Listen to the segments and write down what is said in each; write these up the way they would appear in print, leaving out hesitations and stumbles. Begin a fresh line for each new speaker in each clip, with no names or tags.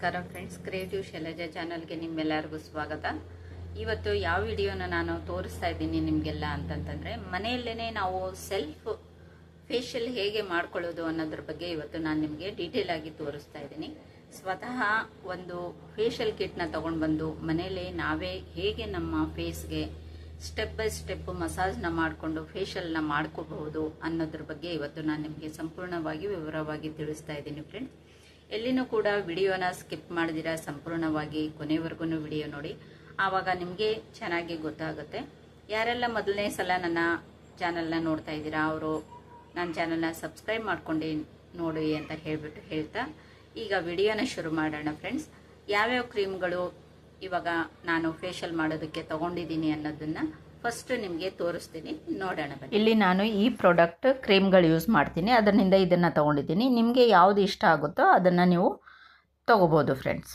ನಮಸ್ಕಾರ friends, creative Shailaja ಚಾನಲ್ಗೆ ನಿಮ್ಮೆಲ್ಲರಿಗೂ ಸ್ವಾಗತ. ಇವತ್ತು ಯಾವ ವಿಡಿಯೋನ ನಾನು ತೋರಿಸ್ತಾ ಇದ್ದೀನಿ ನಿಮಗೆಲ್ಲ ಅಂತಂತಂದರೆ, ಮನೆಯಲ್ಲೇ ನಾವು ಸೆಲ್ಫ್ ಫೇಶಿಯಲ್ ಹೇಗೆ ಮಾಡ್ಕೊಳ್ಳೋದು ಅನ್ನೋದ್ರ ಬಗ್ಗೆ ಇವತ್ತು ನಾನು ನಿಮಗೆ ಡೀಟೇಲ್ ಆಗಿ ತೋರಿಸ್ತಾ ಇದ್ದೀನಿ. ಸ್ವತಃ ಒಂದು ಫೇಶಿಯಲ್ ಕಿಟ್ನ ತೊಗೊಂಡು ಬಂದು ಮನೆಯಲ್ಲೇ ನಾವೇ ಹೇಗೆ ನಮ್ಮ ಫೇಸ್ಗೆ ಸ್ಟೆಪ್ ಬೈ ಸ್ಟೆಪ್ ಮಸಾಜ್ನ ಮಾಡಿಕೊಂಡು ಫೇಶಿಯಲ್ನ ಮಾಡ್ಕೋಬಹುದು ಅನ್ನೋದ್ರ ಬಗ್ಗೆ ಇವತ್ತು ನಾನು ನಿಮಗೆ ಸಂಪೂರ್ಣವಾಗಿ ವಿವರವಾಗಿ ತಿಳಿಸ್ತಾ ಇದ್ದೀನಿ ಫ್ರೆಂಡ್ಸ್. ಎಲ್ಲಿನೂ ಕೂಡ ವಿಡಿಯೋನ ಸ್ಕಿಪ್ ಮಾಡಿದಿರ ಸಂಪೂರ್ಣವಾಗಿ ಕೊನೆವರೆಗೂ ವಿಡಿಯೋ ನೋಡಿ, ಆವಾಗ ನಿಮಗೆ ಚೆನ್ನಾಗಿ ಗೊತ್ತಾಗುತ್ತೆ. ಯಾರೆಲ್ಲ ಮೊದಲನೇ ಸಲ ನನ್ನ ಚಾನಲ್ನ ನೋಡ್ತಾ ಇದ್ದೀರಾ ಅವರು ನನ್ನ ಚಾನಲ್ನ ಸಬ್ಸ್ಕ್ರೈಬ್ ಮಾಡ್ಕೊಂಡು ನೋಡಿ ಅಂತ ಹೇಳ್ತಾ ಈಗ ವಿಡಿಯೋನ ಶುರು ಮಾಡೋಣ ಫ್ರೆಂಡ್ಸ್. ಯಾವ್ಯಾವ ಕ್ರೀಮ್ಗಳು ಇವಾಗ ನಾನು ಫೇಶಿಯಲ್ ಮಾಡೋದಕ್ಕೆ ತಗೊಂಡಿದ್ದೀನಿ ಅನ್ನೋದನ್ನ ಫಸ್ಟ್ ನಿಮಗೆ ತೋರಿಸ್ತೀನಿ, ನೋಡೋಣ ಬನ್ನಿ. ಇಲ್ಲಿ ನಾನು ಈ ಪ್ರಾಡಕ್ಟ್ ಕ್ರೀಮ್ಗಳು ಯೂಸ್ ಮಾಡ್ತೀನಿ, ಅದರಿಂದ ಇದನ್ನು ತೊಗೊಂಡಿದ್ದೀನಿ. ನಿಮಗೆ ಯಾವುದು ಇಷ್ಟ ಆಗುತ್ತೋ ಅದನ್ನು ನೀವು ತೊಗೋಬೋದು ಫ್ರೆಂಡ್ಸ್.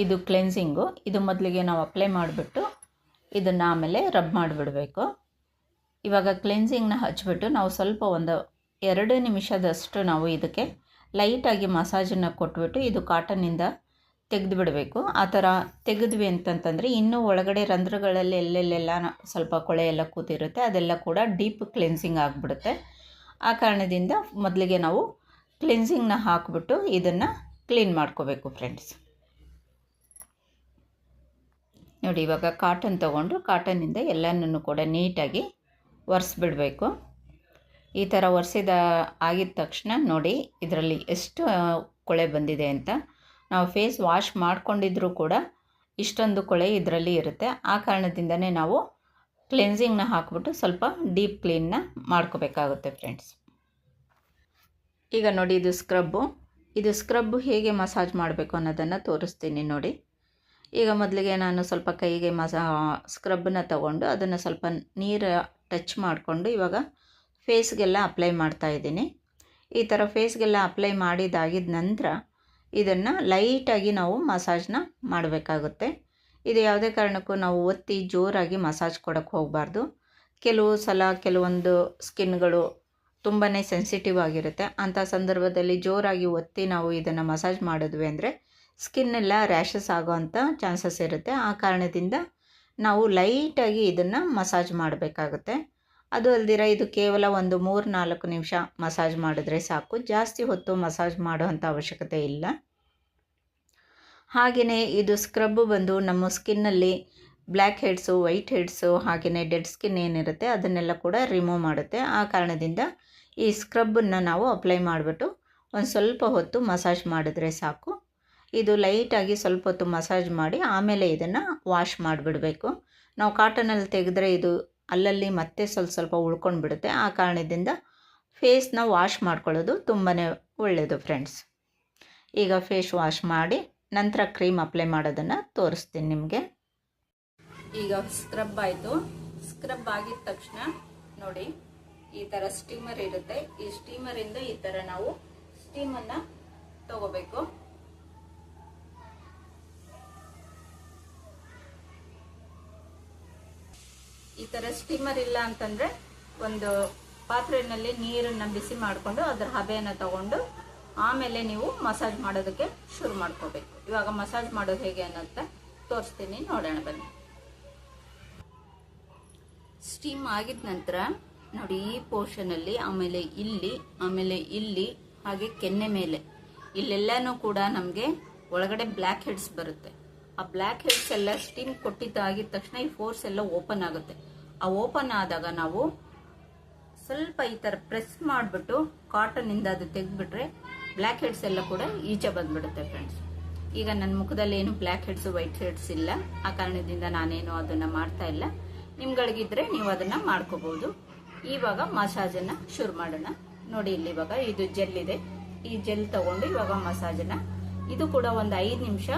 ಇದು ಕ್ಲೆನ್ಸಿಂಗು. ಇದು ಮೊದಲಿಗೆ ನಾವು ಅಪ್ಲೈ ಮಾಡಿಬಿಟ್ಟು ಇದನ್ನು ಆಮೇಲೆ ರಬ್ ಮಾಡಿಬಿಡಬೇಕು. ಇವಾಗ ಕ್ಲೆನ್ಸಿಂಗ್ನ ಹಚ್ಬಿಟ್ಟು ನಾವು ಸ್ವಲ್ಪ ಒಂದು 2 ನಿಮಿಷದಷ್ಟು ನಾವು ಇದಕ್ಕೆ ಲೈಟಾಗಿ ಮಸಾಜನ್ನು ಕೊಟ್ಬಿಟ್ಟು ಇದು ಕಾಟನ್ನಿಂದ ತೆಗೆದು ಬಿಡಬೇಕು. ಆ ಥರ ತೆಗೆದ್ವಿ ಅಂತಂತಂದರೆ ಇನ್ನೂ ಒಳಗಡೆ ರಂಧ್ರಗಳಲ್ಲಿ ಎಲ್ಲೆಲ್ಲೆಲ್ಲ ಸ್ವಲ್ಪ ಕೊಳೆ ಎಲ್ಲ ಕೂತಿರುತ್ತೆ, ಅದೆಲ್ಲ ಕೂಡ ಡೀಪ್ ಕ್ಲೆನ್ಸಿಂಗ್ ಆಗಿಬಿಡುತ್ತೆ. ಆ ಕಾರಣದಿಂದ ಮೊದಲಿಗೆ ನಾವು ಕ್ಲೆನ್ಸಿಂಗ್ನ ಹಾಕಿಬಿಟ್ಟು ಇದನ್ನು ಕ್ಲೀನ್ ಮಾಡ್ಕೋಬೇಕು ಫ್ರೆಂಡ್ಸ್. ನೋಡಿ, ಇವಾಗ ಕಾಟನ್ ತೊಗೊಂಡು ಕಾಟನ್ನಿಂದ ಎಲ್ಲನೂ ಕೂಡ ನೀಟಾಗಿ ಒರೆಸ್ಬಿಡಬೇಕು. ಈ ಥರ ಒರೆಸಿದ ಆಗಿದ ತಕ್ಷಣ ನೋಡಿ ಇದರಲ್ಲಿ ಎಷ್ಟು ಕೊಳೆ ಬಂದಿದೆ ಅಂತ. ನಾವು ಫೇಸ್ ವಾಶ್ ಮಾಡ್ಕೊಂಡಿದ್ರೂ ಕೂಡ ಇಷ್ಟೊಂದು ಕೊಳೆ ಇದರಲ್ಲಿ ಇರುತ್ತೆ. ಆ ಕಾರಣದಿಂದನೇ ನಾವು ಕ್ಲೆನ್ಸಿಂಗ್ನ ಹಾಕ್ಬಿಟ್ಟು ಸ್ವಲ್ಪ ಡೀಪ್ ಕ್ಲೀನ್ನ ಮಾಡ್ಕೋಬೇಕಾಗುತ್ತೆ ಫ್ರೆಂಡ್ಸ್. ಈಗ ನೋಡಿ, ಇದು ಸ್ಕ್ರಬ್ಬು ಹೇಗೆ ಮಸಾಜ್ ಮಾಡಬೇಕು ಅನ್ನೋದನ್ನು ತೋರಿಸ್ತೀನಿ ನೋಡಿ. ಈಗ ಮೊದಲಿಗೆ ನಾನು ಸ್ವಲ್ಪ ಕೈಗೆ ಸ್ಕ್ರಬ್ಬನ್ನ ತಗೊಂಡು ಅದನ್ನು ಸ್ವಲ್ಪ ನೀರು ಟಚ್ ಮಾಡಿಕೊಂಡು ಇವಾಗ ಫೇಸ್ಗೆಲ್ಲ ಅಪ್ಲೈ ಮಾಡ್ತಾಯಿದ್ದೀನಿ. ಈ ಥರ ಫೇಸ್ಗೆಲ್ಲ ಅಪ್ಲೈ ಮಾಡಿದಾಗಿದ ನಂತರ ಇದನ್ನು ಲೈಟಾಗಿ ನಾವು ಮಸಾಜ್ನ ಮಾಡಬೇಕಾಗುತ್ತೆ. ಇದು ಯಾವುದೇ ಕಾರಣಕ್ಕೂ ನಾವು ಒತ್ತಿ ಜೋರಾಗಿ ಮಸಾಜ್ ಕೊಡೋಕ್ಕೆ ಹೋಗಬಾರ್ದು. ಕೆಲವೊಂದು ಸ್ಕಿನ್ಗಳು ತುಂಬಾ ಸೆನ್ಸಿಟಿವ್ ಆಗಿರುತ್ತೆ. ಅಂಥ ಸಂದರ್ಭದಲ್ಲಿ ಜೋರಾಗಿ ಒತ್ತಿ ನಾವು ಇದನ್ನು ಮಸಾಜ್ ಮಾಡಿದ್ವಿ ಅಂದರೆ ಸ್ಕಿನ್ನೆಲ್ಲ ರ್ಯಾಷಸ್ ಆಗೋವಂಥ ಚಾನ್ಸಸ್ ಇರುತ್ತೆ. ಆ ಕಾರಣದಿಂದ ನಾವು ಲೈಟಾಗಿ ಇದನ್ನು ಮಸಾಜ್ ಮಾಡಬೇಕಾಗುತ್ತೆ. ಅದು ಅಲ್ದಿರ ಇದು ಕೇವಲ ಒಂದು 3-4 ನಿಮಿಷ ಮಸಾಜ್ ಮಾಡಿದ್ರೆ ಸಾಕು, ಜಾಸ್ತಿ ಹೊತ್ತು ಮಸಾಜ್ ಮಾಡೋವಂಥ ಅವಶ್ಯಕತೆ ಇಲ್ಲ. ಹಾಗೆಯೇ ಇದು ಸ್ಕ್ರಬ್ಬು ಬಂದು ನಮ್ಮ ಸ್ಕಿನ್ನಲ್ಲಿ ಬ್ಲ್ಯಾಕ್ ಹೆಡ್ಸು, ವೈಟ್ ಹೆಡ್ಸು, ಹಾಗೆಯೇ ಡೆಡ್ ಸ್ಕಿನ್ ಏನಿರುತ್ತೆ ಅದನ್ನೆಲ್ಲ ಕೂಡ ರಿಮೂವ್ ಮಾಡುತ್ತೆ. ಆ ಕಾರಣದಿಂದ ಈ ಸ್ಕ್ರಬ್ಬನ್ನು ನಾವು ಅಪ್ಲೈ ಮಾಡಿಬಿಟ್ಟು ಒಂದು ಸ್ವಲ್ಪ ಹೊತ್ತು ಮಸಾಜ್ ಮಾಡಿದ್ರೆ ಸಾಕು. ಇದು ಲೈಟಾಗಿ ಸ್ವಲ್ಪ ಹೊತ್ತು ಮಸಾಜ್ ಮಾಡಿ ಆಮೇಲೆ ಇದನ್ನು ವಾಶ್ ಮಾಡಿಬಿಡಬೇಕು. ನಾವು ಕಾಟನಲ್ಲಿ ತೆಗೆದ್ರೆ ಇದು ಅಲ್ಲಲ್ಲಿ ಮತ್ತೆ ಸ್ವಲ್ಪ ಉಳ್ಕೊಂಡು ಬಿಡುತ್ತೆ. ಆ ಕಾರಣದಿಂದ ಫೇಸ್ನ ವಾಶ್ ಮಾಡ್ಕೊಳ್ಳೋದು ತುಂಬಾ ಒಳ್ಳೆಯದು ಫ್ರೆಂಡ್ಸ್. ಈಗ ಫೇಸ್ ವಾಶ್ ಮಾಡಿ ನಂತರ ಕ್ರೀಮ್ ಅಪ್ಲೈ ಮಾಡೋದನ್ನು ತೋರಿಸ್ತೀನಿ ನಿಮಗೆ. ಈಗ ಸ್ಕ್ರಬ್ ಆಯಿತು. ಸ್ಕ್ರಬ್ ಆಗಿದ ತಕ್ಷಣ ನೋಡಿ ಈ ಥರ ಸ್ಟೀಮರ್ ಇರುತ್ತೆ. ಈ ಸ್ಟೀಮರಿಂದ ಈ ಥರ ನಾವು ಸ್ಟೀಮನ್ನು ತಗೋಬೇಕು. ಈ ಥರ ಸ್ಟೀಮರ್ ಇಲ್ಲ ಅಂತಂದರೆ ಒಂದು ಪಾತ್ರೆಯಲ್ಲಿ ನೀರನ್ನು ಬಿಸಿ ಮಾಡಿಕೊಂಡು ಅದರ ಹಬೆಯನ್ನು ತಗೊಂಡು ಆಮೇಲೆ ನೀವು ಮಸಾಜ್ ಮಾಡೋದಕ್ಕೆ ಶುರು ಮಾಡ್ಕೋಬೇಕು. ಇವಾಗ ಮಸಾಜ್ ಮಾಡೋದು ಹೇಗೆ ಅನ್ನೋಂತ ತೋರಿಸ್ತೀನಿ, ನೋಡೋಣ ಬನ್ನಿ. ಸ್ಟೀಮ್ ಆಗಿದ ನಂತರ ನೋಡಿ ಈ ಪೋರ್ಷನಲ್ಲಿ ಆಮೇಲೆ ಇಲ್ಲಿ ಹಾಗೆ ಕೆನ್ನೆ ಮೇಲೆ ಇಲ್ಲೆಲ್ಲನೂ ಕೂಡ ನಮಗೆ ಒಳಗಡೆ ಬ್ಲ್ಯಾಕ್ ಹೆಡ್ಸ್ ಬರುತ್ತೆ. ಆ ಬ್ಲ್ಯಾಕ್ ಹೆಡ್ಸ್ ಎಲ್ಲ ಸ್ಟೀಮ್ ಕೊಟ್ಟಿದ್ದಾಗಿದ ತಕ್ಷಣ ಈ ಫೋರ್ಸ್ ಎಲ್ಲ ಓಪನ್ ಆಗುತ್ತೆ. ಆ ಓಪನ್ ಆದಾಗ ನಾವು ಸ್ವಲ್ಪ ಈ ಥರ ಪ್ರೆಸ್ ಮಾಡಿಬಿಟ್ಟು ಕಾಟನ್ನಿಂದ ಅದು ತೆಗೆದ್ಬಿಟ್ರೆ ಬ್ಲ್ಯಾಕ್ ಹೆಡ್ಸ್ ಎಲ್ಲ ಕೂಡ ಈಚೆ ಬಂದ್ಬಿಡುತ್ತೆ ಫ್ರೆಂಡ್ಸ್. ಈಗ ನನ್ನ ಮುಖದಲ್ಲಿ ಏನು ಬ್ಲ್ಯಾಕ್ ಹೆಡ್ಸು, ವೈಟ್ ಹೆಡ್ಸ್ ಇಲ್ಲ. ಆ ಕಾರಣದಿಂದ ನಾನೇನು ಅದನ್ನು ಮಾಡ್ತಾ ಇಲ್ಲ. ನಿಮ್ಗಳಿಗಿದ್ರೆ ನೀವು ಅದನ್ನು ಮಾಡ್ಕೋಬಹುದು. ಇವಾಗ ಮಸಾಜನ್ನು ಶುರು ಮಾಡೋಣ. ನೋಡಿ, ಇಲ್ಲಿ ಇವಾಗ ಇದು ಜೆಲ್ ಇದೆ. ಈ ಜೆಲ್ ತಗೊಂಡು ಇವಾಗ ಮಸಾಜನ್ನು ಇದು ಕೂಡ ಒಂದು 5 ನಿಮಿಷ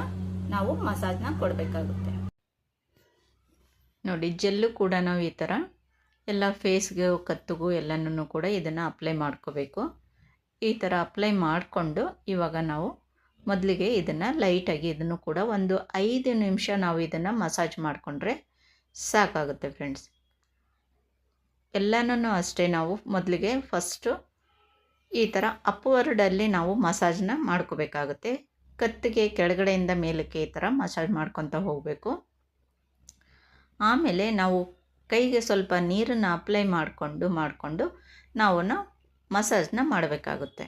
ನಾವು ಮಸಾಜ್ನ ಕೊಡಬೇಕಾಗುತ್ತೆ. ನೋಡಿ, ಜೆಲ್ಲು ಕೂಡ ನಾವು ಈ ಥರ ಎಲ್ಲ ಫೇಸ್ಗೆ, ಕತ್ತಿಗೂ ಎಲ್ಲನೂ ಕೂಡ ಇದನ್ನು ಅಪ್ಲೈ ಮಾಡ್ಕೋಬೇಕು. ಈ ಥರ ಅಪ್ಲೈ ಮಾಡಿಕೊಂಡು ಇವಾಗ ನಾವು ಮೊದಲಿಗೆ ಇದನ್ನು ಲೈಟಾಗಿ ಇದನ್ನು ಕೂಡ ಒಂದು 5 ನಿಮಿಷ ನಾವು ಇದನ್ನು ಮಸಾಜ್ ಮಾಡಿಕೊಂಡ್ರೆ ಸಾಕಾಗುತ್ತೆ ಫ್ರೆಂಡ್ಸ್. ಎಲ್ಲನೂ ಅಷ್ಟೇ ನಾವು ಮೊದಲಿಗೆ ಫಸ್ಟು ಈ ಥರ ಅಪ್ವರ್ಡಲ್ಲಿ ನಾವು ಮಸಾಜ್ನ ಮಾಡ್ಕೋಬೇಕಾಗುತ್ತೆ. ಕತ್ತಿಗೆ ಕೆಳಗಡೆಯಿಂದ ಮೇಲಕ್ಕೆ ಈ ಥರ ಮಸಾಜ್ ಮಾಡ್ಕೊತ ಹೋಗಬೇಕು. ಆಮೇಲೆ ನಾವು ಕೈಗೆ ಸ್ವಲ್ಪ ನೀರನ್ನು ಅಪ್ಲೈ ಮಾಡಿಕೊಂಡು ನಾವು ಮಸಾಜ್ನ ಮಾಡಬೇಕಾಗುತ್ತೆ.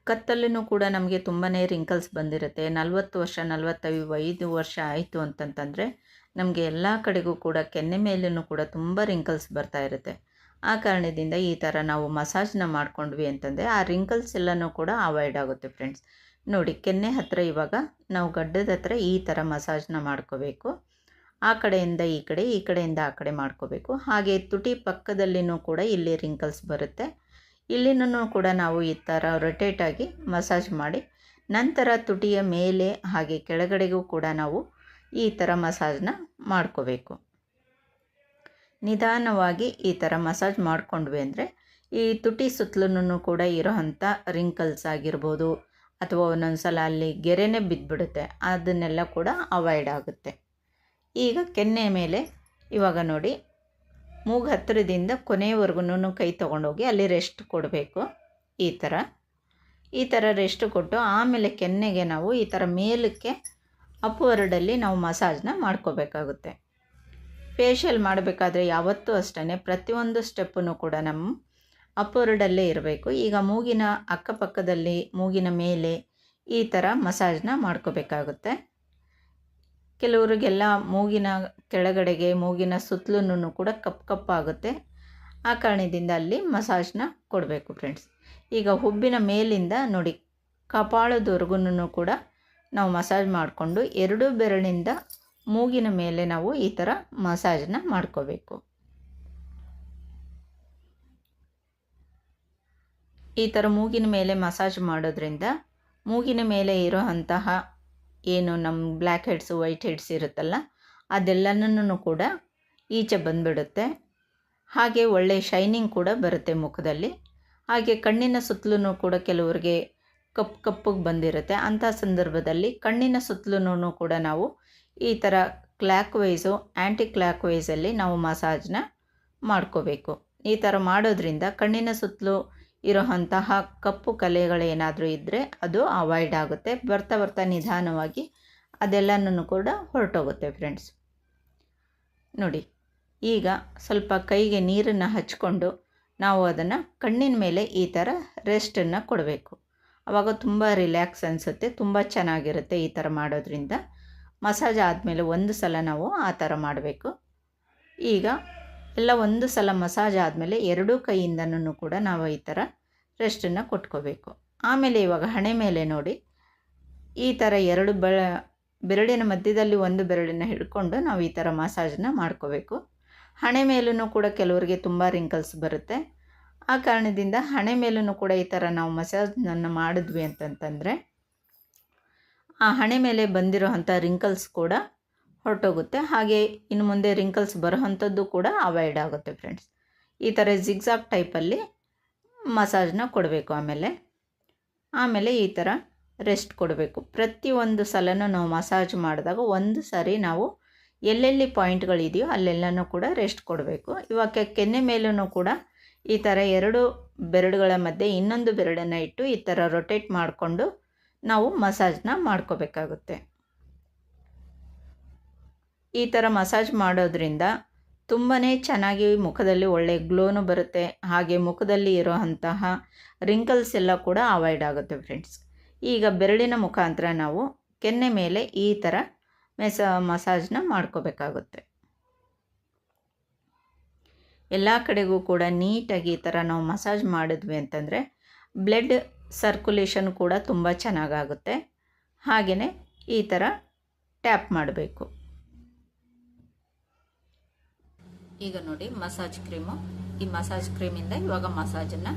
ಕತ್ತಲ್ಲೂ ಕೂಡ ನಮಗೆ ತುಂಬಾ ರಿಂಕಲ್ಸ್ ಬಂದಿರುತ್ತೆ. 40 ವರ್ಷ 45 ವರ್ಷ ಆಯಿತು ಅಂತಂತಂದರೆ ನಮಗೆ ಎಲ್ಲ ಕಡೆಗೂ ಕೂಡ ಕೆನ್ನೆ ಮೇಲೂ ಕೂಡ ತುಂಬ ರಿಂಕಲ್ಸ್ ಬರ್ತಾ ಇರುತ್ತೆ. ಆ ಕಾರಣದಿಂದ ಈ ಥರ ನಾವು ಮಸಾಜ್ನ ಮಾಡ್ಕೊಂಡ್ವಿ ಅಂತಂದರೆ ಆ ರಿಂಕಲ್ಸ್ ಎಲ್ಲನೂ ಕೂಡ ಅವಾಯ್ಡ್ ಆಗುತ್ತೆ ಫ್ರೆಂಡ್ಸ್. ನೋಡಿ, ಕೆನ್ನೆ ಹತ್ತಿರ ಇವಾಗ ನಾವು ಗಡ್ಡದ ಹತ್ರ ಈ ಥರ ಮಸಾಜ್ನ ಮಾಡ್ಕೋಬೇಕು. ಆ ಕಡೆಯಿಂದ ಈ ಕಡೆಯಿಂದ ಆ ಕಡೆ ಮಾಡ್ಕೋಬೇಕು. ಹಾಗೆ ತುಟಿ ಪಕ್ಕದಲ್ಲಿನೂ ಕೂಡ ಇಲ್ಲಿ ರಿಂಕಲ್ಸ್ ಬರುತ್ತೆ. ಇಲ್ಲಿನೂ ಕೂಡ ನಾವು ಈ ಥರ ರೊಟೇಟಾಗಿ ಮಸಾಜ್ ಮಾಡಿ ನಂತರ ತುಟಿಯ ಮೇಲೆ ಹಾಗೆ ಕೆಳಗಡೆಗೂ ಕೂಡ ನಾವು ಈ ಥರ ಮಸಾಜ್ನ ಮಾಡ್ಕೋಬೇಕು. ನಿಧಾನವಾಗಿ ಈ ಥರ ಮಸಾಜ್ ಮಾಡಿಕೊಂಡ್ವಿ ಅಂದರೆ ಈ ತುಟಿ ಸುತ್ತಲೂ ಕೂಡ ಇರೋವಂಥ ರಿಂಕಲ್ಸ್ ಆಗಿರ್ಬೋದು ಅಥವಾ ಒಂದೊಂದು ಸಲ ಅಲ್ಲಿ ಗೆರೆನೇ ಬಿದ್ದುಬಿಡುತ್ತೆ, ಅದನ್ನೆಲ್ಲ ಕೂಡ ಅವಾಯ್ಡ್ ಆಗುತ್ತೆ. ಈಗ ಕೆನ್ನೆ ಮೇಲೆ ಇವಾಗ ನೋಡಿ, ಮೂಗು ಹತ್ತಿರದಿಂದ ಕೊನೆಯವರೆಗೂ ಕೈ ತೊಗೊಂಡೋಗಿ ಅಲ್ಲಿ ರೆಸ್ಟ್ ಕೊಡಬೇಕು. ಈ ಥರ ರೆಸ್ಟ್ ಕೊಟ್ಟು ಆಮೇಲೆ ಕೆನ್ನೆಗೆ ನಾವು ಈ ಥರ ಮೇಲಕ್ಕೆ ಅಪ್ವರ್ಡಲ್ಲಿ ನಾವು ಮಸಾಜ್ನ ಮಾಡ್ಕೋಬೇಕಾಗುತ್ತೆ. ಫೇಶಿಯಲ್ ಮಾಡಬೇಕಾದ್ರೆ ಯಾವತ್ತೂ ಅಷ್ಟೇ ಪ್ರತಿಯೊಂದು ಸ್ಟೆಪ್ಪನ್ನು ಕೂಡ ನಮ್ಮ ಅಪ್ವರ್ಡಲ್ಲೇ ಇರಬೇಕು. ಈಗ ಮೂಗಿನ ಅಕ್ಕಪಕ್ಕದಲ್ಲಿ, ಮೂಗಿನ ಮೇಲೆ ಈ ಥರ ಮಸಾಜ್ನ ಮಾಡ್ಕೋಬೇಕಾಗುತ್ತೆ. ಕೆಲವರಿಗೆಲ್ಲ ಮೂಗಿನ ಕೆಳಗಡೆಗೆ, ಮೂಗಿನ ಸುತ್ತಲೂ ಕೂಡ ಕಪ್ಪಾಗುತ್ತೆ. ಆ ಕಾರಣದಿಂದ ಅಲ್ಲಿ ಮಸಾಜ್ನ ಕೊಡಬೇಕು ಫ್ರೆಂಡ್ಸ್. ಈಗ ಹುಬ್ಬಿನ ಮೇಲಿಂದ ನೋಡಿ ಕಪಾಳದವರೆಗೂ ಕೂಡ ನಾವು ಮಸಾಜ್ ಮಾಡಿಕೊಂಡು 2 ಬೆರಳಿಂದ ಮೂಗಿನ ಮೇಲೆ ನಾವು ಈ ಥರ ಮಸಾಜ್ನ ಮಾಡ್ಕೋಬೇಕು. ಈ ಥರ ಮೂಗಿನ ಮೇಲೆ ಮಸಾಜ್ ಮಾಡೋದ್ರಿಂದ ಮೂಗಿನ ಮೇಲೆ ಇರೋ ಅಂತಹ ಏನು ನಮ್ಮ ಬ್ಲ್ಯಾಕ್ ಹೆಡ್ಸು, ವೈಟ್ ಹೆಡ್ಸ್ ಇರುತ್ತಲ್ಲ, ಅದೆಲ್ಲನೂ ಕೂಡ ಈಚೆ ಬಂದುಬಿಡುತ್ತೆ. ಹಾಗೆ ಒಳ್ಳೆಯ ಶೈನಿಂಗ್ ಕೂಡ ಬರುತ್ತೆ ಮುಖದಲ್ಲಿ. ಹಾಗೆ ಕಣ್ಣಿನ ಸುತ್ತಲೂ ಕೂಡ ಕೆಲವರಿಗೆ ಕಪ್ಪಗೆ ಬಂದಿರುತ್ತೆ. ಅಂಥ ಸಂದರ್ಭದಲ್ಲಿ ಕಣ್ಣಿನ ಸುತ್ತಲೂ ಕೂಡ ನಾವು ಈ ಥರ ಕ್ಲಾಕ್ ವೈಸು, ಆ್ಯಂಟಿ ಕ್ಲಾಕ್ ವೈಸಲ್ಲಿ ನಾವು ಮಸಾಜ್ನ ಮಾಡ್ಕೋಬೇಕು. ಈ ಥರ ಮಾಡೋದ್ರಿಂದ ಕಣ್ಣಿನ ಸುತ್ತಲೂ ಇರೋಂತಹ ಕಪ್ಪು ಕಲೆಗಳೇನಾದರೂ ಇದ್ದರೆ ಅದು ಅವಾಯ್ಡ್ ಆಗುತ್ತೆ. ಬರ್ತಾ ನಿಧಾನವಾಗಿ ಅದೆಲ್ಲನೂ ಕೂಡ ಹೊರಟೋಗುತ್ತೆ ಫ್ರೆಂಡ್ಸ್. ನೋಡಿ, ಈಗ ಸ್ವಲ್ಪ ಕೈಗೆ ನೀರನ್ನು ಹಚ್ಕೊಂಡು ನಾವು ಅದನ್ನು ಕಣ್ಣಿನ ಮೇಲೆ ಈ ಥರ ರೆಸ್ಟನ್ನು ಕೊಡಬೇಕು. ಆವಾಗ ತುಂಬ ರಿಲ್ಯಾಕ್ಸ್ ಅನಿಸುತ್ತೆ, ತುಂಬ ಚೆನ್ನಾಗಿರುತ್ತೆ. ಈ ಥರ ಮಾಡೋದ್ರಿಂದ ಮಸಾಜ್ ಆದಮೇಲೆ ಒಂದು ಸಲ ನಾವು ಆ ಥರ ಮಾಡಬೇಕು. ಈಗ ಎಲ್ಲ ಒಂದು ಸಲ ಮಸಾಜ್ ಆದಮೇಲೆ 2 ಕೈಯಿಂದನೂ ಕೂಡ ನಾವು ಈ ಥರ ರೆಸ್ಟನ್ನು ಕೊಟ್ಕೋಬೇಕು. ಆಮೇಲೆ ಇವಾಗ ಹಣೆ ಮೇಲೆ ನೋಡಿ ಈ ಥರ 2 ಬೆರಳಿನ ಮಧ್ಯದಲ್ಲಿ ಒಂದು ಬೆರಳನ್ನು ಹಿಡ್ಕೊಂಡು ನಾವು ಈ ಥರ ಮಸಾಜನ್ನ ಮಾಡ್ಕೋಬೇಕು. ಹಣೆ ಮೇಲೂ ಕೂಡ ಕೆಲವರಿಗೆ ತುಂಬ ರಿಂಕಲ್ಸ್ ಬರುತ್ತೆ. ಆ ಕಾರಣದಿಂದ ಹಣೆ ಮೇಲೂ ಕೂಡ ಈ ಥರ ನಾವು ಮಸಾಜನ್ನು ಮಾಡಿದ್ವಿ ಅಂತಂತಂದರೆ ಆ ಹಣೆ ಮೇಲೆ ಬಂದಿರೋವಂಥ ರಿಂಕಲ್ಸ್ ಕೂಡ ಹೊರಟೋಗುತ್ತೆ. ಹಾಗೆ ಇನ್ನು ಮುಂದೆ ರಿಂಕಲ್ಸ್ ಬರೋವಂಥದ್ದು ಕೂಡ ಅವಾಯ್ಡ್ ಆಗುತ್ತೆ ಫ್ರೆಂಡ್ಸ್. ಈ ಥರ ಜಿಗ್ಜಾಗ್ ಟೈಪಲ್ಲಿ ಮಸಾಜ್ನ ಕೊಡಬೇಕು. ಆಮೇಲೆ ಈ ಥರ ರೆಸ್ಟ್ ಕೊಡಬೇಕು. ಪ್ರತಿಯೊಂದು ಸಲನೂ ನಾವು ಮಸಾಜ್ ಮಾಡಿದಾಗ ಒಂದು ಸಾರಿ ನಾವು ಎಲ್ಲೆಲ್ಲಿ ಪಾಯಿಂಟ್ಗಳಿದೆಯೋ ಅಲ್ಲೆಲ್ಲನೂ ಕೂಡ ರೆಸ್ಟ್ ಕೊಡಬೇಕು. ಇವಾಗ ಕೆನ್ನೆ ಮೇಲೂ ಕೂಡ ಈ ಥರ 2 ಬೆರಳುಗಳ ಮಧ್ಯೆ ಇನ್ನೊಂದು ಬೆರಳನ್ನು ಇಟ್ಟು ಈ ಥರ ರೊಟೇಟ್ ಮಾಡಿಕೊಂಡು ನಾವು ಮಸಾಜ್ನ ಮಾಡ್ಕೋಬೇಕಾಗುತ್ತೆ. ಈ ಥರ ಮಸಾಜ್ ಮಾಡೋದ್ರಿಂದ ತುಂಬಾ ಚೆನ್ನಾಗಿ ಮುಖದಲ್ಲಿ ಒಳ್ಳೆಯ ಗ್ಲೋನು ಬರುತ್ತೆ. ಹಾಗೆ ಮುಖದಲ್ಲಿ ಇರೋಂತಹ ರಿಂಕಲ್ಸ್ ಎಲ್ಲ ಕೂಡ ಅವಾಯ್ಡ್ ಆಗುತ್ತೆ ಫ್ರೆಂಡ್ಸ್. ಈಗ ಬೆರಳಿನ ಮುಖಾಂತರ ನಾವು ಕೆನ್ನೆ ಮೇಲೆ ಈ ಥರ ಮಸಾಜ್ನ ಮಾಡ್ಕೋಬೇಕಾಗುತ್ತೆ. ಎಲ್ಲ ಕಡೆಗೂ ಕೂಡ ನೀಟಾಗಿ ಈ ಥರ ನಾವು ಮಸಾಜ್ ಮಾಡಿದ್ವಿ ಅಂತಂದರೆ ಬ್ಲಡ್ ಸರ್ಕ್ಯುಲೇಷನ್ ಕೂಡ ತುಂಬ ಚೆನ್ನಾಗಾಗುತ್ತೆ. ಹಾಗೆಯೇ ಈ ಥರ ಟ್ಯಾಪ್ ಮಾಡಬೇಕು. ಈಗ ನೋಡಿ ಮಸಾಜ್ ಕ್ರೀಮು, ಈ ಮಸಾಜ್ ಕ್ರೀಮಿಂದ ಇವಾಗ ಮಸಾಜನ್ನು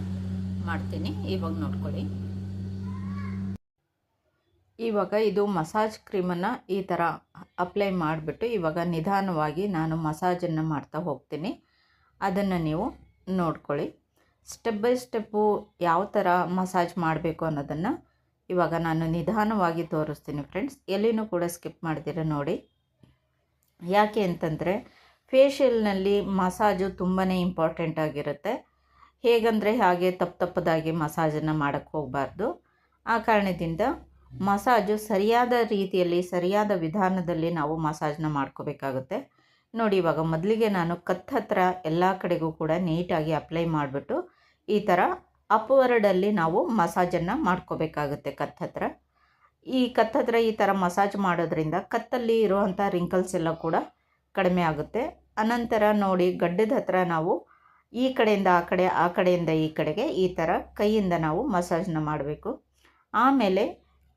ಮಾಡ್ತೀನಿ. ಇವಾಗ ನೋಡ್ಕೊಳ್ಳಿ, ಇವಾಗ ಇದು ಮಸಾಜ್ ಕ್ರೀಮನ್ನು ಈ ಥರ ಅಪ್ಲೈ ಮಾಡಿಬಿಟ್ಟು ಇವಾಗ ನಿಧಾನವಾಗಿ ನಾನು ಮಸಾಜನ್ನು ಮಾಡ್ತಾ ಹೋಗ್ತೀನಿ. ಅದನ್ನು ನೀವು ನೋಡ್ಕೊಳ್ಳಿ. ಸ್ಟೆಪ್ ಬೈ ಸ್ಟೆಪ್ಪು ಯಾವ ಥರ ಮಸಾಜ್ ಮಾಡಬೇಕು ಅನ್ನೋದನ್ನು ಇವಾಗ ನಾನು ನಿಧಾನವಾಗಿ ತೋರಿಸ್ತೀನಿ ಫ್ರೆಂಡ್ಸ್. ಎಲ್ಲಿನೂ ಕೂಡ ಸ್ಕಿಪ್ ಮಾಡ್ತೀರ ನೋಡಿ. ಯಾಕೆ ಅಂತಂದರೆ ಫೇಶಿಯಲ್ನಲ್ಲಿ ಮಸಾಜು ತುಂಬಾ ಇಂಪಾರ್ಟೆಂಟ್ ಆಗಿರುತ್ತೆ. ಹೇಗಂದರೆ ಹಾಗೆ ತಪ್ಪದಾಗಿ ಮಸಾಜನ್ನು ಮಾಡೋಕ್ಕೆ ಹೋಗಬಾರ್ದು. ಆ ಕಾರಣದಿಂದ ಮಸಾಜು ಸರಿಯಾದ ರೀತಿಯಲ್ಲಿ ಸರಿಯಾದ ವಿಧಾನದಲ್ಲಿ ನಾವು ಮಸಾಜನ್ನ ಮಾಡ್ಕೋಬೇಕಾಗುತ್ತೆ. ನೋಡಿ, ಇವಾಗ ಮೊದಲಿಗೆ ನಾನು ಕತ್ ಹತ್ರ ಎಲ್ಲ ಕಡೆಗೂ ಕೂಡ ನೀಟಾಗಿ ಅಪ್ಲೈ ಮಾಡಿಬಿಟ್ಟು ಈ ಥರ ಅಪ್ವರ್ಡಲ್ಲಿ ನಾವು ಮಸಾಜನ್ನು ಮಾಡ್ಕೋಬೇಕಾಗುತ್ತೆ. ಕತ್ ಹತ್ರ ಈ ಥರ ಮಸಾಜ್ ಮಾಡೋದ್ರಿಂದ ಕತ್ತಲ್ಲಿ ಇರುವಂಥ ರಿಂಕಲ್ಸ್ ಎಲ್ಲ ಕೂಡ ಕಡಿಮೆ ಆಗುತ್ತೆ. ಅನಂತರ ನೋಡಿ, ಗಡ್ಡದ ಹತ್ರ ನಾವು ಈ ಕಡೆಯಿಂದ ಆ ಕಡೆ, ಆ ಕಡೆಯಿಂದ ಈ ಕಡೆಗೆ ಈ ಥರ ಕೈಯಿಂದ ನಾವು ಮಸಾಜನ್ನ ಮಾಡಬೇಕು. ಆಮೇಲೆ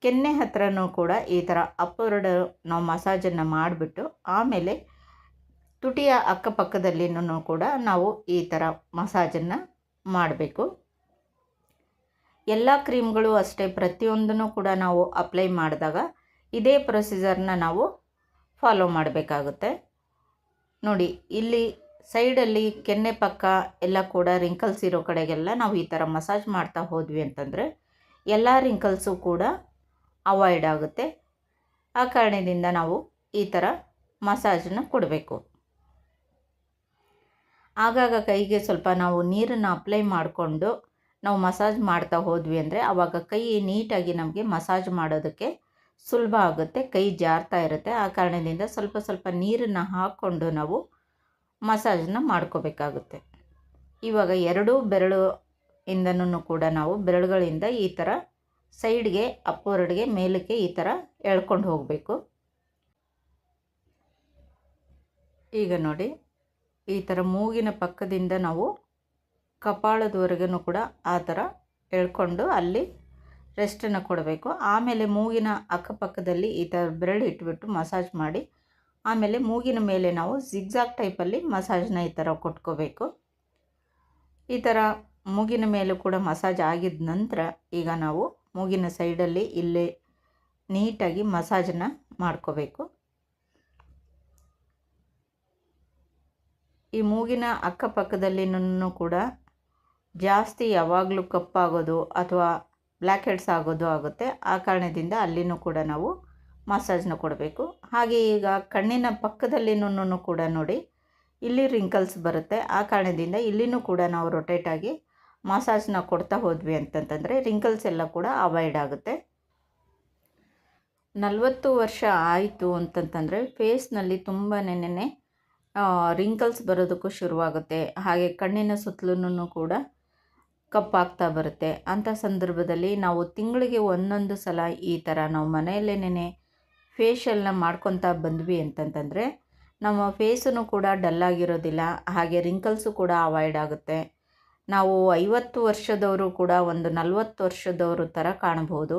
ಕೆನ್ನೆ ಹತ್ರನೂ ಕೂಡ ಈ ಥರ ಅಪ್ವರ್ಡ್ ನಾವು ಮಸಾಜನ್ನು ಮಾಡಿಬಿಟ್ಟು ಆಮೇಲೆ ತುಟಿಯ ಅಕ್ಕಪಕ್ಕದಲ್ಲಿನೂ ಕೂಡ ನಾವು ಈ ಥರ ಮಸಾಜನ್ನು ಮಾಡಬೇಕು. ಎಲ್ಲ ಕ್ರೀಮ್ಗಳು ಅಷ್ಟೇ, ಪ್ರತಿಯೊಂದನ್ನು ಕೂಡ ನಾವು ಅಪ್ಲೈ ಮಾಡಿದಾಗ ಇದೇ ಪ್ರೊಸೀಜರ್ನ ನಾವು ಫಾಲೋ ಮಾಡಬೇಕಾಗುತ್ತೆ. ನೋಡಿ, ಇಲ್ಲಿ ಸೈಡಲ್ಲಿ ಕೆನ್ನೆ ಪಕ್ಕ ಎಲ್ಲ ಕೂಡ ರಿಂಕಲ್ಸ್ ಇರೋ ಕಡೆಗೆಲ್ಲ ನಾವು ಈ ಥರ ಮಸಾಜ್ ಮಾಡ್ತಾ ಹೋದ್ವಿ ಅಂತಂದರೆ ಎಲ್ಲ ರಿಂಕಲ್ಸು ಕೂಡ ಅವಾಯ್ಡ್ ಆಗುತ್ತೆ. ಆ ಕಾರಣದಿಂದ ನಾವು ಈ ಥರ ಮಸಾಜನ್ನು ಕೊಡಬೇಕು. ಆಗಾಗ ಕೈಗೆ ಸ್ವಲ್ಪ ನಾವು ನೀರನ್ನು ಅಪ್ಲೈ ಮಾಡಿಕೊಂಡು ನಾವು ಮಸಾಜ್ ಮಾಡ್ತಾ ಹೋದ್ವಿ ಅಂದರೆ ಆವಾಗ ಕೈ ನೀಟಾಗಿ ನಮಗೆ ಮಸಾಜ್ ಮಾಡೋದಕ್ಕೆ ಸುಲಭ ಆಗುತ್ತೆ. ಕೈ ಜಾರ್ತಾ ಇರುತ್ತೆ. ಆ ಕಾರಣದಿಂದ ಸ್ವಲ್ಪ ಸ್ವಲ್ಪ ನೀರನ್ನು ಹಾಕ್ಕೊಂಡು ನಾವು ಮಸಾಜನ್ನ ಮಾಡ್ಕೋಬೇಕಾಗುತ್ತೆ. ಇವಾಗ ಎರಡೂ ಬೆರಳು ಇಂದನೂ ಕೂಡ ನಾವು ಬೆರಳುಗಳಿಂದ ಈ ಥರ ಸೈಡ್ಗೆ ಅಪ್ವರ್ಡ್ಗೆ ಮೇಲಕ್ಕೆ ಈ ಥರ ಎಳ್ಕೊಂಡು ಹೋಗಬೇಕು. ಈಗ ನೋಡಿ, ಈ ಥರ ಮೂಗಿನ ಪಕ್ಕದಿಂದ ನಾವು ಕಪಾಳದವರೆಗೂ ಕೂಡ ಆ ಥರ ಎಳ್ಕೊಂಡು ಅಲ್ಲಿ ರೆಸ್ಟನ್ನು ಕೊಡಬೇಕು. ಆಮೇಲೆ ಮೂಗಿನ ಅಕ್ಕಪಕ್ಕದಲ್ಲಿ ಈ ಥರ ಬೆರಳು ಇಟ್ಬಿಟ್ಟು ಮಸಾಜ್ ಮಾಡಿ ಆಮೇಲೆ ಮೂಗಿನ ಮೇಲೆ ನಾವು ಜಿಗ್ಜಾಗ್ ಟೈಪಲ್ಲಿ ಮಸಾಜ್ನ ಈ ಥರ ಕೊಟ್ಕೋಬೇಕು. ಈ ಥರ ಮೂಗಿನ ಮೇಲೂ ಕೂಡ ಮಸಾಜ್ ಆಗಿದ ನಂತರ ಈಗ ನಾವು ಮೂಗಿನ ಸೈಡಲ್ಲಿ ಇಲ್ಲೇ ನೀಟಾಗಿ ಮಸಾಜನ್ನು ಮಾಡ್ಕೋಬೇಕು. ಈ ಮೂಗಿನ ಅಕ್ಕಪಕ್ಕದಲ್ಲಿನೂ ಕೂಡ ಜಾಸ್ತಿ ಯಾವಾಗಲೂ ಕಪ್ಪಾಗೋದು ಅಥವಾ ಬ್ಲ್ಯಾಕ್ ಹೆಡ್ಸ್ ಆಗೋದು ಆಗುತ್ತೆ. ಆ ಕಾರಣದಿಂದ ಅಲ್ಲಿನೂ ಕೂಡ ನಾವು ಮಸಾಜ್ನ ಕೊಡಬೇಕು. ಹಾಗೆ ಈಗ ಕಣ್ಣಿನ ಪಕ್ಕದಲ್ಲಿನೂ ಕೂಡ ನೋಡಿ, ಇಲ್ಲಿ ರಿಂಕಲ್ಸ್ ಬರುತ್ತೆ. ಆ ಕಾರಣದಿಂದ ಇಲ್ಲಿನೂ ಕೂಡ ನಾವು ರೊಟೇಟ್ ಆಗಿ ಮಸಾಜ್ನ ಕೊಡ್ತಾ ಹೋದ್ವಿ ಅಂತಂತಂದರೆ ರಿಂಕಲ್ಸ್ ಎಲ್ಲ ಕೂಡ ಅವಾಯ್ಡ್ ಆಗುತ್ತೆ. 40 ವರ್ಷ ಆಯಿತು ಅಂತಂತಂದರೆ ಫೇಸ್ನಲ್ಲಿ ತುಂಬಾ ರಿಂಕಲ್ಸ್ ಬರೋದಕ್ಕೂ ಶುರುವಾಗುತ್ತೆ. ಹಾಗೆ ಕಣ್ಣಿನ ಸುತ್ತಲೂ ಕೂಡ ಕಪ್ಪಾಗ್ತಾ ಬರುತ್ತೆ. ಅಂಥ ಸಂದರ್ಭದಲ್ಲಿ ನಾವು ತಿಂಗಳಿಗೆ ಒಂದೊಂದು ಸಲ ಈ ಥರ ನಾವು ಮನೆಯಲ್ಲೇ ಫೇಶಿಯಲ್ನ ಮಾಡ್ಕೊತಾ ಬಂದ್ವಿ ಅಂತಂತಂದರೆ ನಮ್ಮ ಫೇಸೂ ಕೂಡ ಡಲ್ಲಾಗಿರೋದಿಲ್ಲ. ಹಾಗೆ ರಿಂಕಲ್ಸು ಕೂಡ ಅವಾಯ್ಡ್ ಆಗುತ್ತೆ. ನಾವು 50 ವರ್ಷದವರು ಕೂಡ ಒಂದು 40 ವರ್ಷದವರು ಥರ ಕಾಣಬಹುದು.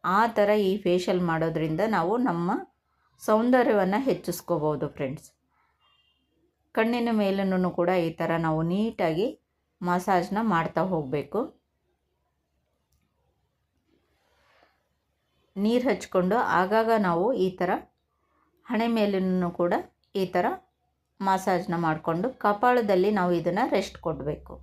ಆ ಥರ ಈ ಫೇಶಿಯಲ್ ಮಾಡೋದ್ರಿಂದ ನಾವು ನಮ್ಮ ಸೌಂದರ್ಯವನ್ನು ಹೆಚ್ಚಿಸ್ಕೋಬೋದು ಫ್ರೆಂಡ್ಸ್. ಕಣ್ಣಿನ ಮೇಲೂ ಕೂಡ ಈ ಥರ ನಾವು ನೀಟಾಗಿ ಮಸಾಜ್ನ ಮಾಡ್ತಾ ಹೋಗಬೇಕು. ನೀರು ಹಚ್ಕೊಂಡು ಆಗಾಗ ನಾವು ಈ ಥರ ಹಣೆ ಮೇಲೂ ಕೂಡ ಈ ಥರ ಮಸಾಜ್ನ ಮಾಡಿಕೊಂಡು ಕಪಾಳದಲ್ಲಿ ನಾವು ಇದನ್ನು ರೆಸ್ಟ್ ಕೊಡಬೇಕು.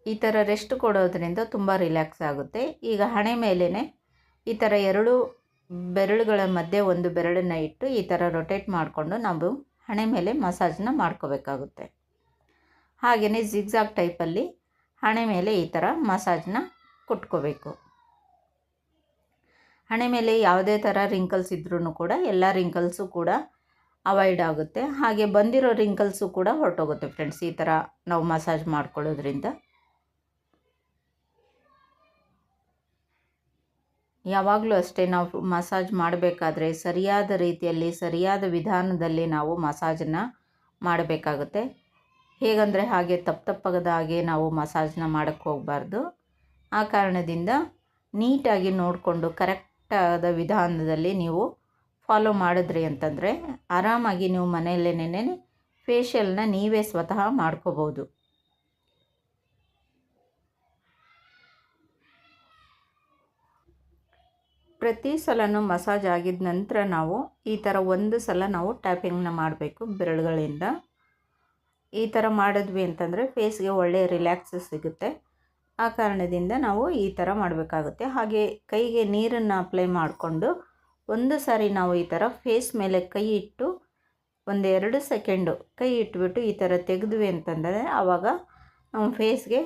ಈ ಥರ ರೆಸ್ಟ್ ಕೊಡೋದ್ರಿಂದ ತುಂಬ ರಿಲ್ಯಾಕ್ಸ್ ಆಗುತ್ತೆ. ಈಗ ಹಣೆ ಮೇಲೇ ಈ ಥರ ಎರಡು ಬೆರಳುಗಳ ಮಧ್ಯೆ ಒಂದು ಬೆರಳನ್ನು ಇಟ್ಟು ಈ ಥರ ರೊಟೇಟ್ ಮಾಡಿಕೊಂಡು ನಾವು ಹಣೆ ಮೇಲೆ ಮಸಾಜ್ನ ಮಾಡ್ಕೋಬೇಕಾಗುತ್ತೆ. ಹಾಗೆಯೇ ಜಿಗ್ಜಾಗ್ ಟೈಪಲ್ಲಿ ಹಣೆ ಮೇಲೆ ಈ ಥರ ಮಸಾಜ್ನ ಕೊಟ್ಕೋಬೇಕು. ಹಣೆ ಮೇಲೆ ಯಾವುದೇ ಥರ ರಿಂಕಲ್ಸ್ ಇದ್ರೂ ಕೂಡ ಎಲ್ಲ ರಿಂಕಲ್ಸು ಕೂಡ ಅವಾಯ್ಡ್ ಆಗುತ್ತೆ. ಹಾಗೆ ಬಂದಿರೋ ರಿಂಕಲ್ಸು ಕೂಡ ಹೊರಟೋಗುತ್ತೆ ಫ್ರೆಂಡ್ಸ್ ಈ ಥರ ನಾವು ಮಸಾಜ್ ಮಾಡ್ಕೊಳ್ಳೋದ್ರಿಂದ. ಯಾವಾಗಲೂ ಅಷ್ಟೇ ನಾವು ಮಸಾಜ್ ಮಾಡಬೇಕಾದ್ರೆ ಸರಿಯಾದ ರೀತಿಯಲ್ಲಿ ಸರಿಯಾದ ವಿಧಾನದಲ್ಲಿ ನಾವು ಮಸಾಜನ್ನು ಮಾಡಬೇಕಾಗುತ್ತೆ. ಹೇಗಂದರೆ ಹಾಗೆ ತಪ್ಪದ ಹಾಗೆ ನಾವು ಮಸಾಜ್ನ ಮಾಡೋಕ್ಕೆ ಹೋಗಬಾರ್ದು. ಆ ಕಾರಣದಿಂದ ನೀಟಾಗಿ ನೋಡಿಕೊಂಡು ಕರೆಕ್ಟಾದ ವಿಧಾನದಲ್ಲಿ ನೀವು ಫಾಲೋ ಮಾಡಿದ್ರಿ ಅಂತಂದರೆ ಆರಾಮಾಗಿ ನೀವು ಮನೆಯಲ್ಲೇನೇ ಫೇಶಿಯಲ್ನ ನೀವೇ ಸ್ವತಃ ಮಾಡ್ಕೋಬೋದು. ಪ್ರತಿ ಸಲನೂ ಮಸಾಜ್ ಆಗಿದ ನಂತರ ನಾವು ಈ ಥರ ಒಂದು ಸಲ ನಾವು ಟ್ಯಾಪಿಂಗ್ನ ಮಾಡಬೇಕು ಬೆರಳುಗಳಿಂದ. ಈ ಥರ ಮಾಡಿದ್ವಿ ಅಂತಂದರೆ ಫೇಸ್ಗೆ ಒಳ್ಳೆಯ ರಿಲ್ಯಾಕ್ಸ್ ಸಿಗುತ್ತೆ. ಆ ಕಾರಣದಿಂದ ನಾವು ಈ ಥರ ಮಾಡಬೇಕಾಗುತ್ತೆ. ಹಾಗೆ ಕೈಗೆ ನೀರನ್ನು ಅಪ್ಲೈ ಮಾಡಿಕೊಂಡು ಒಂದು ಸಾರಿ ನಾವು ಈ ಥರ ಫೇಸ್ ಮೇಲೆ ಕೈ ಇಟ್ಟು ಒಂದೆರಡು ಸೆಕೆಂಡು ಕೈ ಇಟ್ಬಿಟ್ಟು ಈ ಥರ ತೆಗೆದ್ವಿ ಅಂತಂದರೆ ಆವಾಗ ನಮ್ಮ ಫೇಸ್ಗೆ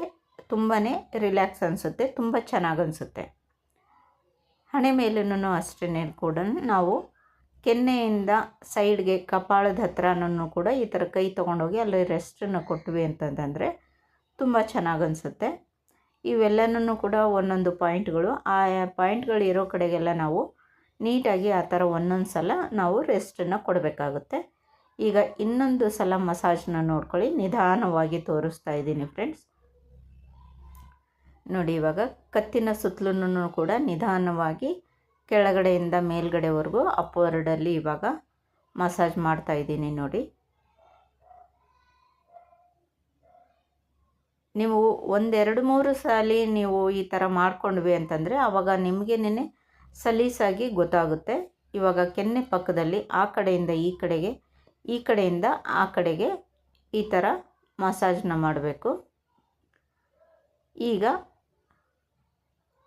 ತುಂಬಾ ರಿಲ್ಯಾಕ್ಸ್ ಅನಿಸುತ್ತೆ, ತುಂಬ ಚೆನ್ನಾಗಿ ಅನಿಸುತ್ತೆ. ಹಣೆ ಮೇಲೂ ಅಷ್ಟೇ ಕೂಡ ನಾವು ಕೆನ್ನೆಯಿಂದ ಸೈಡ್ಗೆ ಕಪಾಳದ ಹತ್ರನೂ ಕೂಡ ಈ ಥರ ಕೈ ತೊಗೊಂಡೋಗಿ ಅಲ್ಲಿ ರೆಸ್ಟನ್ನು ಕೊಟ್ವಿ ಅಂತಂದರೆ ತುಂಬ ಚೆನ್ನಾಗಿ ಅನಿಸುತ್ತೆ. ಇವೆಲ್ಲನೂ ಕೂಡ ಒಂದೊಂದು ಪಾಯಿಂಟ್ಗಳು, ಆ ಪಾಯಿಂಟ್ಗಳು ಇರೋ ಕಡೆಗೆಲ್ಲ ನಾವು ನೀಟಾಗಿ ಆ ಥರ ಒಂದೊಂದು ಸಲ ನಾವು ರೆಸ್ಟನ್ನು ಕೊಡಬೇಕಾಗುತ್ತೆ. ಈಗ ಇನ್ನೊಂದು ಸಲ ಮಸಾಜ್ನ ನೋಡ್ಕೊಳ್ಳಿ, ನಿಧಾನವಾಗಿ ತೋರಿಸ್ತಾ ಇದ್ದೀನಿ ಫ್ರೆಂಡ್ಸ್. ನೋಡಿ, ಇವಾಗ ಕತ್ತಿನ ಸುತ್ತಲೂ ಕೂಡ ನಿಧಾನವಾಗಿ ಕೆಳಗಡೆಯಿಂದ ಮೇಲ್ಗಡೆವರೆಗೂ ಅಪ್ವರ್ಡಲ್ಲಿ ಇವಾಗ ಮಸಾಜ್ ಮಾಡ್ತಾ ಇದ್ದೀನಿ. ನೋಡಿ, ನೀವು 1-2-3 ಸಾರಿ ನೀವು ಈ ಥರ ಮಾಡ್ಕೊಂಡ್ವಿ ಅಂತಂದರೆ ಆವಾಗ ನಿಮಗೇನೆ ಸಲೀಸಾಗಿ ಗೊತ್ತಾಗುತ್ತೆ. ಇವಾಗ ಕೆನ್ನೆ ಪಕ್ಕದಲ್ಲಿ ಆ ಕಡೆಯಿಂದ ಈ ಕಡೆಗೆ, ಈ ಕಡೆಯಿಂದ ಆ ಕಡೆಗೆ ಈ ಥರ ಮಸಾಜ್ನ ಮಾಡಬೇಕು. ಈಗ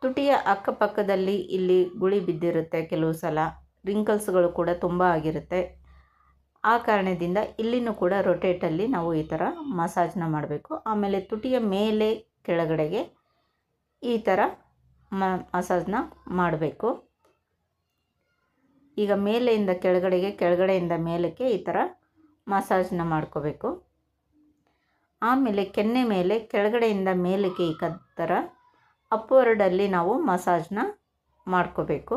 ತುಟಿಯ ಅಕ್ಕಪಕ್ಕದಲ್ಲಿ ಇಲ್ಲಿ ಗುಳಿ ಬಿದ್ದಿರುತ್ತೆ, ಕೆಲವು ಸಲ ರಿಂಕಲ್ಸ್ಗಳು ಕೂಡ ತುಂಬ ಆಗಿರುತ್ತೆ. ಆ ಕಾರಣದಿಂದ ಇಲ್ಲಿನೂ ಕೂಡ ರೊಟೇಟಲ್ಲಿ ನಾವು ಈ ಥರ ಮಸಾಜ್ನ ಮಾಡಬೇಕು. ಆಮೇಲೆ ತುಟಿಯ ಮೇಲೆ ಕೆಳಗಡೆಗೆ ಈ ಥರ ಮಸಾಜ್ನ ಮಾಡಬೇಕು. ಈಗ ಮೇಲೆಯಿಂದ ಕೆಳಗಡೆಗೆ, ಕೆಳಗಡೆಯಿಂದ ಮೇಲಕ್ಕೆ ಈ ಥರ ಮಸಾಜ್ನ ಮಾಡ್ಕೋಬೇಕು. ಆಮೇಲೆ ಕೆನ್ನೆ ಮೇಲೆ ಕೆಳಗಡೆಯಿಂದ ಮೇಲಕ್ಕೆ ಈ ಥರ ಅಪ್ವರ್ಡಲ್ಲಿ ನಾವು ಮಸಾಜ್ನ ಮಾಡ್ಕೋಬೇಕು.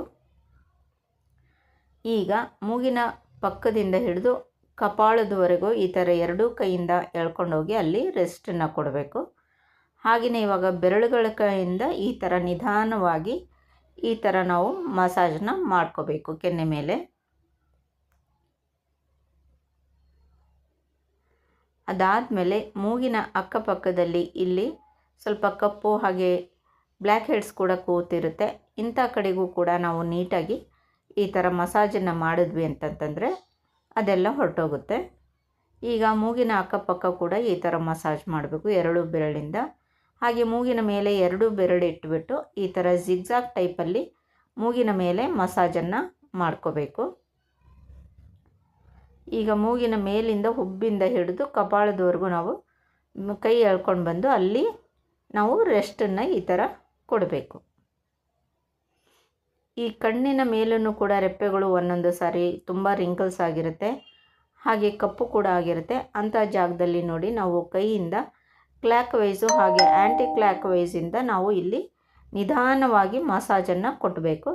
ಈಗ ಮೂಗಿನ ಪಕ್ಕದಿಂದ ಹಿಡಿದು ಕಪಾಳದವರೆಗೂ ಈ ಥರ ಎರಡೂ ಕೈಯಿಂದ ಎಳ್ಕೊಂಡೋಗಿ ಅಲ್ಲಿ ರೆಸ್ಟನ್ನು ಕೊಡಬೇಕು. ಹಾಗೆಯೇ ಇವಾಗ ಬೆರಳುಗಳ ಕೈಯಿಂದ ಈ ಥರ ನಿಧಾನವಾಗಿ ಈ ಥರ ನಾವು ಮಸಾಜ್ನ ಮಾಡ್ಕೋಬೇಕು ಕೆನ್ನೆ ಮೇಲೆ. ಅದಾದಮೇಲೆ ಮೂಗಿನ ಅಕ್ಕಪಕ್ಕದಲ್ಲಿ ಇಲ್ಲಿ ಸ್ವಲ್ಪ ಕಪ್ಪು ಹಾಗೆ ಬ್ಲ್ಯಾಕ್ ಹೆಡ್ಸ್ ಕೂಡ ಕೂತಿರುತ್ತೆ. ಇಂಥ ಕಡೆಗೂ ಕೂಡ ನಾವು ನೀಟಾಗಿ ಈ ಥರ ಮಸಾಜನ್ನು ಮಾಡಿದ್ವಿ ಅಂತಂತಂದರೆ ಅದೆಲ್ಲ ಹೊರಟೋಗುತ್ತೆ. ಈಗ ಮೂಗಿನ ಅಕ್ಕಪಕ್ಕ ಕೂಡ ಈ ಥರ ಮಸಾಜ್ ಮಾಡಬೇಕು 2 ಬೆರಳಿಂದ. ಹಾಗೆ ಮೂಗಿನ ಮೇಲೆ 2 ಬೆರಳು ಇಟ್ಬಿಟ್ಟು ಈ ಥರ ಜಿಗ್ಜಾಗ್ ಟೈಪಲ್ಲಿ ಮೂಗಿನ ಮೇಲೆ ಮಸಾಜನ್ನು ಮಾಡ್ಕೋಬೇಕು. ಈಗ ಮೂಗಿನ ಮೇಲಿಂದ ಹುಬ್ಬಿಂದ ಹಿಡಿದು ಕಪಾಳದವರೆಗೂ ನಾವು ಕೈ ಎಳ್ಕೊಂಡು ಬಂದು ಅಲ್ಲಿ ನಾವು ರೆಸ್ಟನ್ನು ಈ ಥರ ಕೊಡಬೇಕು. ಈ ಕಣ್ಣಿನ ಮೇಲೂ ಕೂಡ ರೆಪ್ಪೆಗಳು ಒಂದೊಂದು ಸಾರಿ ತುಂಬ ರಿಂಕಲ್ಸ್ ಆಗಿರುತ್ತೆ, ಹಾಗೆ ಕಪ್ಪು ಕೂಡ ಆಗಿರುತ್ತೆ. ಅಂಥ ಜಾಗದಲ್ಲಿ ನೋಡಿ ನಾವು ಕೈಯಿಂದ ಕ್ಲಾಕ್ ವೈಸು ಹಾಗೆ ಆ್ಯಂಟಿ ಕ್ಲಾಕ್ ವೈಸಿಂದ ನಾವು ಇಲ್ಲಿ ನಿಧಾನವಾಗಿ ಮಸಾಜನ್ನು ಕೊಟ್ಟಬೇಕು.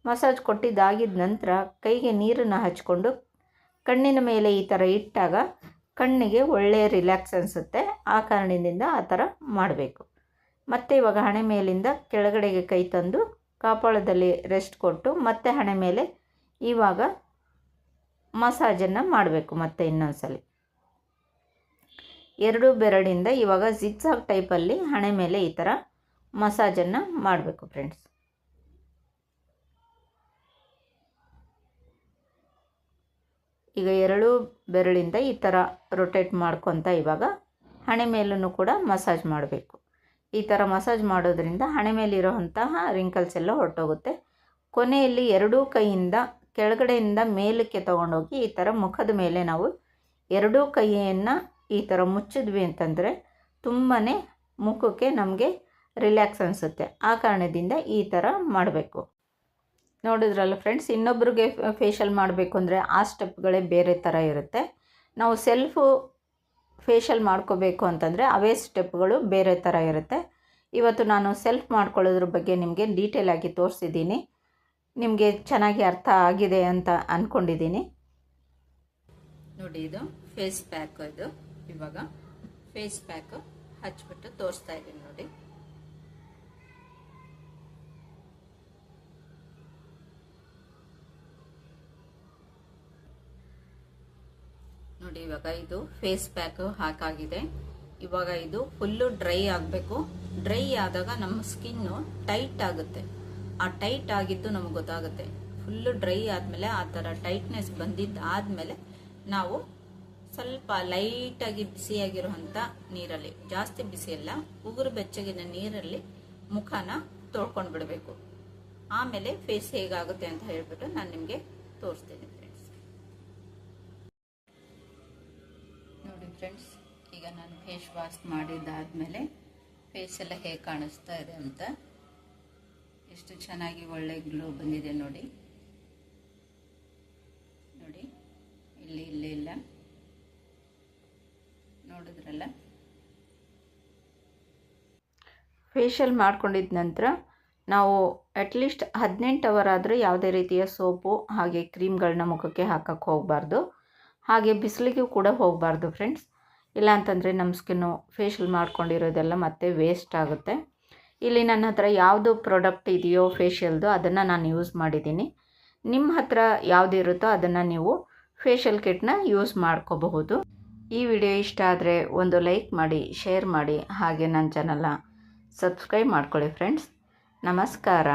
ಮಸಾಜ್ ಕೊಟ್ಟಿದ್ದಾಗಿದ್ದ ನಂತರ ಕೈಗೆ ನೀರನ್ನು ಹಚ್ಕೊಂಡು ಕಣ್ಣಿನ ಮೇಲೆ ಈ ಥರ ಇಟ್ಟಾಗ ಕಣ್ಣಿಗೆ ಒಳ್ಳೆಯ ರಿಲ್ಯಾಕ್ಸ್ ಅನಿಸುತ್ತೆ. ಆ ಕಾರಣದಿಂದ ಆ ಥರ ಮಾಡಬೇಕು. ಮತ್ತು ಇವಾಗ ಹಣೆ ಮೇಲಿಂದ ಕೆಳಗಡೆಗೆ ಕೈ ತಂದು ಕಪಾಳದಲ್ಲಿ ರೆಸ್ಟ್ ಕೊಟ್ಟು ಮತ್ತೆ ಹಣೆ ಮೇಲೆ ಇವಾಗ ಮಸಾಜನ್ನು ಮಾಡಬೇಕು. ಮತ್ತೆ ಇನ್ನೊಂದು ಸಲ 2 ಬೆರಳಿಂದ ಇವಾಗ ಜಿಗ್ಜಾಗ್ ಟೈಪಲ್ಲಿ ಹಣೆ ಮೇಲೆ ಈ ಥರ ಮಸಾಜನ್ನು ಮಾಡಬೇಕು ಫ್ರೆಂಡ್ಸ್. ಈಗ 2 ಬೆರಳಿಂದ ಈ ಥರ ರೊಟೇಟ್ ಮಾಡ್ಕೊತ ಇವಾಗ ಹಣೆ ಮೇಲೂ ಕೂಡ ಮಸಾಜ್ ಮಾಡಬೇಕು. ಈ ಥರ ಮಸಾಜ್ ಮಾಡೋದ್ರಿಂದ ಹಣೆ ಮೇಲಿರೋಂತಹ ರಿಂಕಲ್ಸ್ ಎಲ್ಲ ಹೊರಟೋಗುತ್ತೆ. ಕೊನೆಯಲ್ಲಿ 2 ಕೈಯಿಂದ ಕೆಳಗಡೆಯಿಂದ ಮೇಲಕ್ಕೆ ತೊಗೊಂಡೋಗಿ ಈ ಥರ ಮುಖದ ಮೇಲೆ ನಾವು 2 ಕೈಯನ್ನು ಈ ಥರ ಮುಚ್ಚಿದ್ವಿ ಅಂತಂದರೆ ತುಂಬಾ ಮುಖಕ್ಕೆ ನಮಗೆ ರಿಲ್ಯಾಕ್ಸ್ ಅನಿಸುತ್ತೆ. ಆ ಕಾರಣದಿಂದ ಈ ಥರ ಮಾಡಬೇಕು. ನೋಡಿದ್ರಲ್ಲ ಫ್ರೆಂಡ್ಸ್, ಇನ್ನೊಬ್ರಿಗೆ ಫೇಶಿಯಲ್ ಮಾಡಬೇಕು ಅಂದರೆ ಆ ಸ್ಟೆಪ್ಗಳೇ ಬೇರೆ ಥರ ಇರುತ್ತೆ. ನಾವು ಸೆಲ್ಫು ಫೇಶಿಯಲ್ ಮಾಡ್ಕೋಬೇಕು ಅಂತಂದರೆ ಅವೇ ಸ್ಟೆಪ್ಗಳು ಬೇರೆ ಥರ ಇರುತ್ತೆ. ಇವತ್ತು ನಾನು ಸೆಲ್ಫ್ ಮಾಡ್ಕೊಳ್ಳೋದ್ರ ಬಗ್ಗೆ ನಿಮಗೆ ಡೀಟೇಲ್ ಆಗಿ ತೋರಿಸಿದ್ದೀನಿ. ನಿಮಗೆ ಚೆನ್ನಾಗಿ ಅರ್ಥ ಆಗಿದೆ ಅಂತ ಅಂದ್ಕೊಂಡಿದ್ದೀನಿ. ನೋಡಿ, ಇದು ಫೇಸ್ ಪ್ಯಾಕ್. ಇದು ಇವಾಗ ಫೇಸ್ ಪ್ಯಾಕ್ ಹಚ್ಬಿಟ್ಟು ತೋರಿಸ್ತಾ ಇದ್ದೀನಿ ನೋಡಿ. ನೋಡಿ, ಇವಾಗ ಇದು ಫೇಸ್ ಪ್ಯಾಕ್ ಹಾಕಾಗಿದೆ. ಇವಾಗ ಇದು ಫುಲ್ಲು ಡ್ರೈ ಆಗಬೇಕು. ಡ್ರೈ ಆದಾಗ ನಮ್ಮ ಸ್ಕಿನ್ನು ಟೈಟ್ ಆಗುತ್ತೆ. ಆ ಟೈಟ್ ಆಗಿದ್ದು ನಮಗೆ ಗೊತ್ತಾಗುತ್ತೆ. ಫುಲ್ಲು ಡ್ರೈ ಆದಮೇಲೆ ಆ ಥರ ಟೈಟ್ನೆಸ್ ಬಂದಿದ್ದಾದಮೇಲೆ ನಾವು ಸ್ವಲ್ಪ ಲೈಟಾಗಿ ಬಿಸಿಯಾಗಿರುವಂಥ ನೀರಲ್ಲಿ, ಜಾಸ್ತಿ ಬಿಸಿ ಅಲ್ಲ, ಉಗುರು ಬೆಚ್ಚಗಿನ ನೀರಲ್ಲಿ ಮುಖನ ತೊಳ್ಕೊಂಡು ಬಿಡಬೇಕು. ಆಮೇಲೆ ಫೇಸ್ ಹೇಗಾಗುತ್ತೆ ಅಂತ ಹೇಳ್ಬಿಟ್ಟು ನಾನು ನಿಮಗೆ ತೋರಿಸ್ತೀನಿ ಫ್ರೆಂಡ್ಸ್. ಫ್ರೆಂಡ್ಸ್, ಈಗ ನಾನು ಫೇಸ್ ವಾಶ್ ಮಾಡಿದ್ದಾದಮೇಲೆ ಫೇಸ್ ಎಲ್ಲ ಹೇಗೆ ಕಾಣಿಸ್ತಾ ಇದೆ ಅಂತ. ಎಷ್ಟು ಚೆನ್ನಾಗಿ ಒಳ್ಳೆ ಗ್ಲೋ ಬಂದಿದೆ ನೋಡಿ. ನೋಡಿ, ಇಲ್ಲಿ ಇಲ್ಲ ನೋಡಿದ್ರಲ್ಲ. ಫೇಶಿಯಲ್ ಮಾಡ್ಕೊಂಡಿದ್ದ ನಂತರ ನಾವು ಅಟ್ಲೀಸ್ಟ್ 18 ಅವರ್ ಆದರೂ ಯಾವುದೇ ರೀತಿಯ ಸೋಪು ಹಾಗೆ ಕ್ರೀಮ್ಗಳನ್ನ ಮುಖಕ್ಕೆ ಹಾಕಕ್ಕೆ ಹೋಗಬಾರ್ದು. ಹಾಗೆ ಬಿಸಿಲಿಗೂ ಕೂಡ ಹೋಗಬಾರ್ದು ಫ್ರೆಂಡ್ಸ್. ಇಲ್ಲ ಅಂತಂದರೆ ನಮ್ಮ ಸ್ಕಿನ್ನು ಫೇಶಿಯಲ್ ಮಾಡ್ಕೊಂಡಿರೋದೆಲ್ಲ ಮತ್ತೆ ವೇಸ್ಟ್ ಆಗುತ್ತೆ. ಇಲ್ಲಿ ನನ್ನ ಹತ್ರ ಯಾವುದು ಪ್ರಾಡಕ್ಟ್ ಇದೆಯೋ ಫೇಶಿಯಲ್ದು ಅದನ್ನು ನಾನು ಯೂಸ್ ಮಾಡಿದ್ದೀನಿ. ನಿಮ್ಮ ಹತ್ರ ಯಾವುದಿರುತ್ತೋ ಅದನ್ನು ನೀವು ಫೇಶಿಯಲ್ ಕಿಟ್ನ ಯೂಸ್ ಮಾಡ್ಕೋಬಹುದು. ಈ ವಿಡಿಯೋ ಇಷ್ಟ ಆದರೆ ಒಂದು ಲೈಕ್ ಮಾಡಿ, ಶೇರ್ ಮಾಡಿ, ಹಾಗೆ ನನ್ನ ಚಾನಲ್ನ ಸಬ್ಸ್ಕ್ರೈಬ್ ಮಾಡ್ಕೊಳ್ಳಿ ಫ್ರೆಂಡ್ಸ್. ನಮಸ್ಕಾರ.